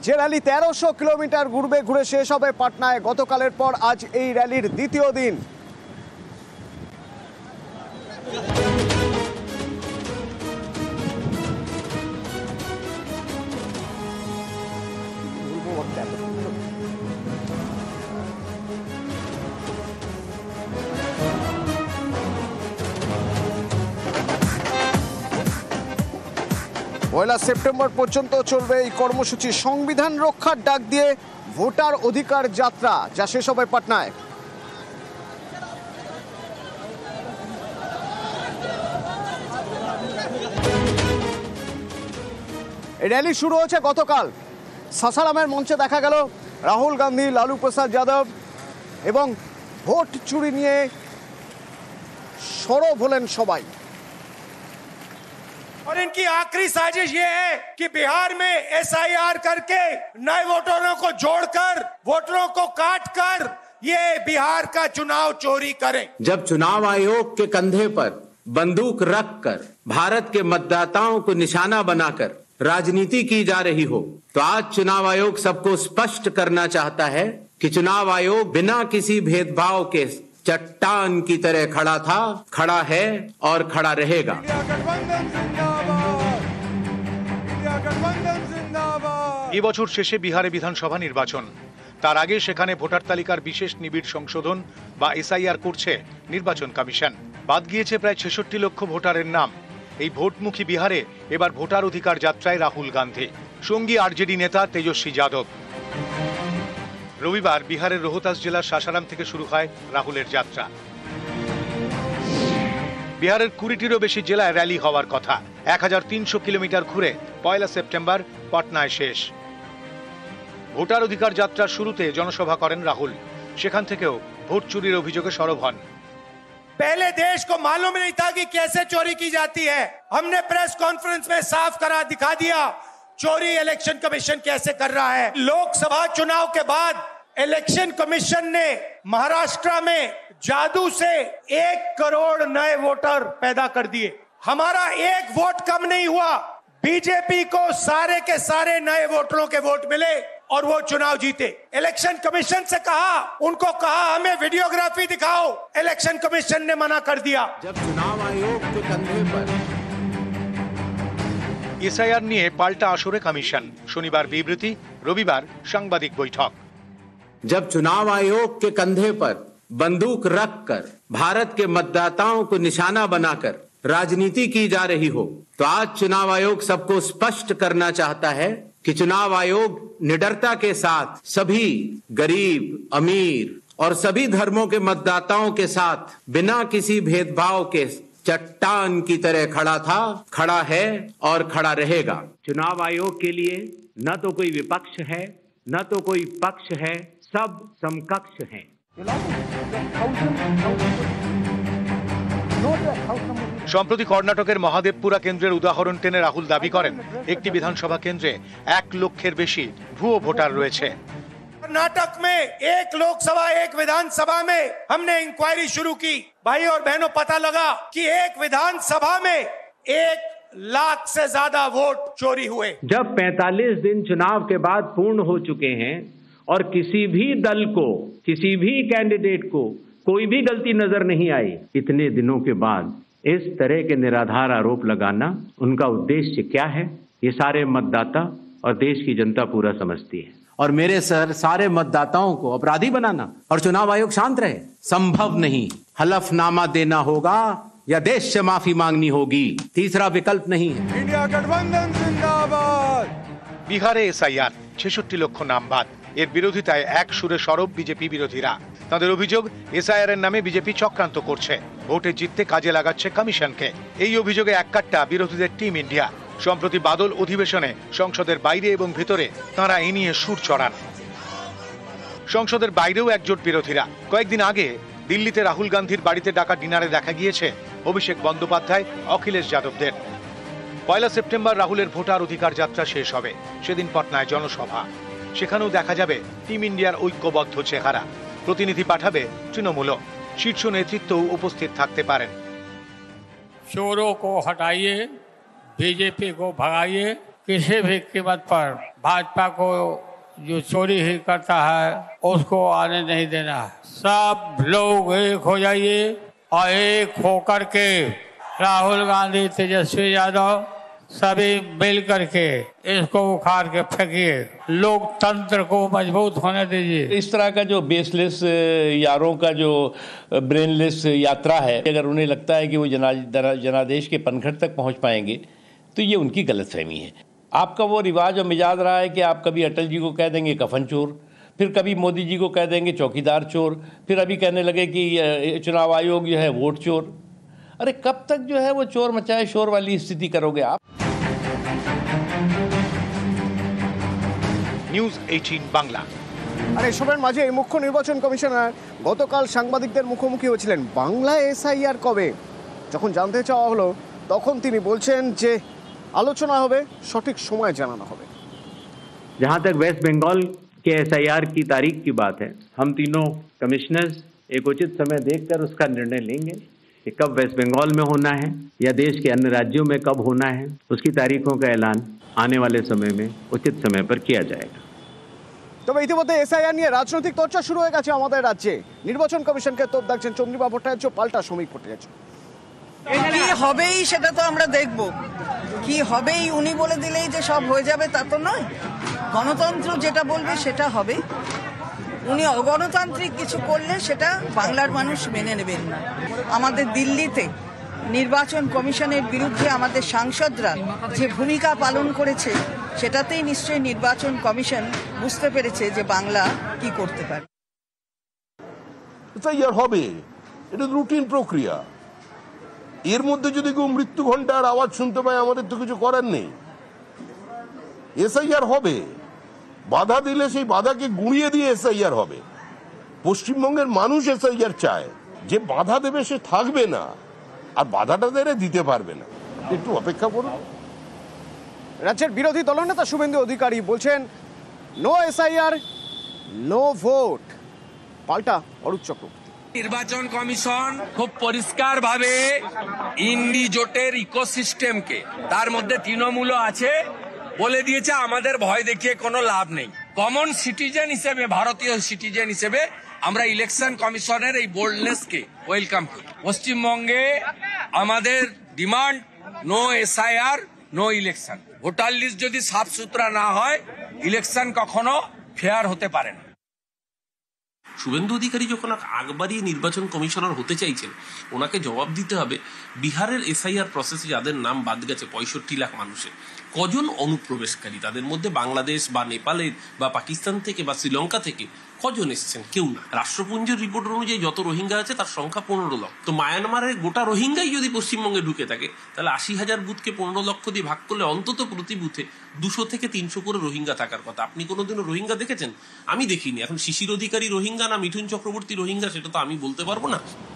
যে rally 1300 kilometre ঘুরে শেষ হবে পাটনায় গতকালের পর আজ এই র্যালির দ্বিতীয় দিন। পয়লা সেপ্টেম্বর পর্যন্ত চলবে এই কর্মসূচি। সংবিধান রক্ষার ডাক দিয়ে ভোটার অধিকার যাত্রা যা শেষ হবে পাটনায়। এই র্যালি শুরু হয়েছে গতকাল। সাসারামের মঞ্চে দেখা গেল রাহুল গান্ধী, লালু প্রসাদ যাদব এবং ভোট চুরি নিয়ে সরব হলেন সবাই। और इनकी आखिरी साजिश ये है कि बिहार में एसआईआर करके नए वोटरों को जोड़कर वोटरों को काटकर ये बिहार का चुनाव चोरी करें। जब चुनाव आयोग के कंधे पर बंदूक रखकर भारत के मतदाताओं को निशाना बनाकर राजनीति की जा रही हो, तो आज चुनाव आयोग सबको स्पष्ट करना चाहता है कि चुनाव आयोग बिना किसी भेदभाव के चट्टान की तरह खड़ा था, खड़ा है और खड़ा रहेगा। এই বছর শেষে বিহারে বিধানসভা নির্বাচন। তার আগে সেখানে ভোটার তালিকার বিশেষ নিবিড় সংশোধন বা এসআইআর করছে নির্বাচন কমিশন। বাদ গিয়েছে প্রায় 66 লক্ষ ভোটারের নাম। এই ভোটমুখী বিহারে এবার ভোটার অধিকার যাত্রায় রাহুল গান্ধী, সঙ্গী আরজেডি নেতা তেজস্বী যাদব। রবিবার বিহারের রোহতাস জেলার সাসারাম থেকে শুরু হয় রাহুলের যাত্রা। বিহারের 20টিরও বেশি জেলায় র্যালি হওয়ার কথা। 1300 কিলোমিটার ঘুরে পয়লা সেপ্টেম্বর পাটনায় শেষ। ভোটার অধিকার যাত্রার শুরুতে জনসভা করেন রাহুল। সেখান থেকেও ভোট চুরির অভিযোগে সরব হন। पहले देश को मालूम नहीं था कि कैसे चोरी की जाती है। हमने प्रेस कॉन्फ्रेंस में साफ करा दिखा दिया चोरी इलेक्शन कमीशन कैसे कर रहा है। लोकसभा चुनाव के बाद इलेक्शन कमीशन ने महाराष्ट्र में जादू से 1 करोड़ नए वोटर पैदा कर दिए। हमारा एक वोट कम नहीं हुआ। बीजेपी को सारे के सारे नए वोटरों के वोट मिले और वो चुनाव जीते। इलेक्शन कमीशन से कहा, उनको कहा हमें वीडियोग्राफी दिखाओ, इलेक्शन कमीशन ने मना कर दिया। जब चुनाव आयोग के कंधे पर এসআইআর নিয়ে পাল্টা আসরে কমিশন। শনিবার বিবৃতি, রবিবার সাংবাদিক বৈঠক। जब चुनाव आयोग के कंधे पर बंदूक रखकर भारत के मतदाताओं को निशाना बनाकर राजनीति की जा रही हो, तो आज चुनाव आयोग सबको स्पष्ट करना चाहता है कि चुनाव आयोग निडरता के साथ सभी गरीब, अमीर और सभी धर्मों के मतदाताओं के साथ बिना किसी भेदभाव के चट्टान की तरह खड़ा था, खड़ा है और खड़ा रहेगा। चुनाव आयोग के लिए न तो कोई विपक्ष है, न तो कोई पक्ष है, सब समकक्ष हैं। সম্প্রতি কর্ণাটকের মহাদেবপুরা কেন্দ্রের উদাহরণ টেনে রাহুল দাবি করেন একটি বিধানসভা কেন্দ্রে 1 লক্ষের বেশি ভুয়ো ভোটার রয়েছে। कर्नाटक में 1 लोकसभा 1 विधानसभा में हमने इंक्वायरी शुरू की। भाई और बहनों, पता लगा कि 1 विधानसभा में 1 लाख से ज्यादा वोट चोरी हुए। जब 45 दिन चुनाव के बाद पूर्ण हो चुके हैं और किसी भी दल को, किसी भी कैंडिडेट को कोई भी गलती नजर नहीं आई, इतने दिनों के बाद इस तरह के निराधार आरोप लगाना, उनका उद्देश्य क्या है, ये सारे मतदाता और देश की जनता पूरा समझती है। और मेरे सर सारे मतदाताओं को अपराधी बनाना और चुनाव आयोग शांत रहे संभव नहीं। हलफनामा देना होगा या देश से माफी मांगनी होगी, तीसरा विकल्प नहीं है। इंडिया गठबंधन जिंदाबाद। বিহারে এসআইআর 66 লক্ষ নাম বাদ। এর বিরোধিতায় এক সুরে সরব বিজেপি বিরোধীরা। তাদের অভিযোগ এসআইআর এর নামে বিজেপি চক্রান্ত করছে, ভোটে জিততে কাজে লাগাচ্ছে কমিশনকে। এই অভিযোগে এককাট্টা বিরোধীদের টিম ইন্ডিয়া। সম্প্রতি বাদল অধিবেশনে সংসদের বাইরে এবং ভেতরে তাঁরা এ নিয়ে সুর চড়ান। সংসদের বাইরেও একজোট বিরোধীরা। কয়েকদিন আগে দিল্লিতে রাহুল গান্ধীর বাড়িতে ডাকা ডিনারে দেখা গিয়েছে অভিষেক বন্দ্যোপাধ্যায়, অখিলেশ যাদবদের। পয়লা সেপ্টেম্বর রাহুলের ভোটার অধিকার যাত্রা শেষ হবে। সেদিন পাটনায় জনসভা। সেখানেও দেখা যাবে টিম ইন্ডিয়ার ঐক্যবদ্ধ চেহারা। প্রতিনিধি পাঠাবে তৃণমূলও। শীর্ষ নেতৃত্বও উপস্থিত থাকতে পারেন। चोरों को हटाइए, बीजेपी को भगाइए किसी भी कीमत पर भाजपा को जो चोरी ही करता है उसको आने नहीं देना है। सब लोग एक हो जाइए और एक होकर के राहुल गांधी, तेजस्वी यादव सभी मिल करके इसको उखाड़ के फेंकिए, लोकतंत्र को मजबूत होने दीजिए। इस तरह का जो बेसलेस यारों का जो ब्रेनलेस यात्रा है, अगर उन्हें लगता है कि वो जनादेश के पनघट तक पहुंच पाएंगे तो ये उनकी गलतफहमी है। आपका वो रिवाज और मिजाज रहा है कि आप कभी अटल जी को कह देंगे कफन चोर, फिर कभी मोदी जी को कह देंगे चौकीदार चोर, फिर अभी कहने लगे कि चुनाव आयोग जो है वोट चोर। अरे कब तक जो है वो चोर मचाए शोर वाली स्थिति करोगे आप? নিউজ 18 বাংলা। আর এসবের মাঝে মুখ্য নির্বাচন কমিশনার গতকাল সাংবাদিকদের মুখোমুখি হয়েছিলেন। বাংলা এসআইআর কবে যখন জানতে চাওয়া হলো তখন তিনি বলছেন যে আলোচনা হবে, সঠিক সময় জানানো হবে। जहां तक वेस्ट बंगाल के एसआईआर की तारीख की बात है, हम तीनों कमिश्नर्स एक उचित समय देखकर उसका निर्णय लेंगे कि कब वेस्ट बंगाल में होना है या देश के अन्य राज्यों में कब होना है। उसकी तारीखों का ऐलान आने वाले समय में उचित समय पर किया जाएगा। তবে ইতিমধ্যে এসআইআর নিয়ে রাজনৈতিক চর্চা শুরু হয়ে গেছে আমাদের রাজ্যে। নির্বাচন কমিশনকে তোপ দাগছেন চন্দ্রিমা ভট্টাচার্য, পাল্টা শ্রমিক ভট্টাচার্য। কি হবেই সেটা তো আমরা দেখব, কি হবেই উনি বলে দিলেই যে সব হয়ে যাবে তা তো নয়। গণতন্ত্র যেটা বলবে সেটা হবে। উনি অগণতান্ত্রিক কিছু করলে সেটা বাংলার মানুষ মেনে নেবেন না। আমাদের দিল্লিতে নির্বাচন কমিশনের বিরুদ্ধে আমাদের সাংসদরা যে ভূমিকা পালন করেছে সেটাতেই নিশ্চয়ই নির্বাচন কমিশন বুঝতে পেরেছে যে বাংলা কি করতে পারে। এসআইআর হবে, এটা রুটিন প্রক্রিয়া। এর মধ্যে যদি কেউ মৃত্যু ঘণ্টার আওয়াজ শুনতে পায় আমাদের তো কিছু করার নেই। এসআইআর হবে, বাধা দিলে সেই বাধাকে গুঁড়িয়ে দিয়ে এসআইআর হবে। পশ্চিমবঙ্গের মানুষ এসআইআর চায়, যে বাধা দেবে সে থাকবে না, আর বাধাটা দিতে পারবে না। একটু অপেক্ষা করুন। রাজ্যের বিরোধী দলনেতা শুভেন্দু অধিকারী বলছেন নো এসআইআর নো ভোট। পাল্টা অরূপ চক্রবর্তী। নির্বাচন কমিশন খুব পরিষ্কার ভাবে ইন্ডি জোটের ইকোসিস্টেমকে, তার মধ্যে তৃণমূলও আছে, বলে দিয়েছে আমাদের ভয় দেখিয়ে কোনো লাভ নেই। কমন সিটিজেন হিসেবে, ভারতীয় সিটিজেন হিসেবে আমরা ইলেকশন কমিশনের এই বোল্ডনেসকে ওয়েলকাম করি। পশ্চিমবঙ্গে আমাদের demand no SIR no election. Voter list যদি সাফ সুতরা না হয় ইলেকশন কখনো ফেয়ার হতে পারে না। শুভেন্দু অধিকারী যখন আগ বাড়িয়ে নির্বাচন কমিশনার হতে চাইছেন, ওনাকে জবাব দিতে হবে বিহারের এসআইআর প্রসেসে যাদের নাম বাদ গেছে 65 লাখ মানুষের, কজন অনুপ্রবেশকারী, তাদের মধ্যে বাংলাদেশ বা নেপালের বা পাকিস্তান থেকে বা শ্রীলঙ্কা থেকে কজন এসেছেন? কেউ না। রাষ্ট্রপুঞ্জের রিপোর্ট অনুযায়ী যত রোহিঙ্গা আছে তার সংখ্যা 15 লক্ষ। তো মায়ানমারের গোটা রোহিঙ্গাই যদি পশ্চিমবঙ্গে ঢুকে থাকে তাহলে 80,000 বুথকে 15 লক্ষ দিয়ে ভাগ করলে অন্তত প্রতি বুথে 200 থেকে 300 করে রোহিঙ্গা থাকার কথা। আপনি কোনোদিনও রোহিঙ্গা দেখেছেন? আমি দেখিনি। এখন শিশির অধিকারী রোহিঙ্গা না মিঠুন চক্রবর্তী রোহিঙ্গা সেটা তো আমি বলতে পারবো না।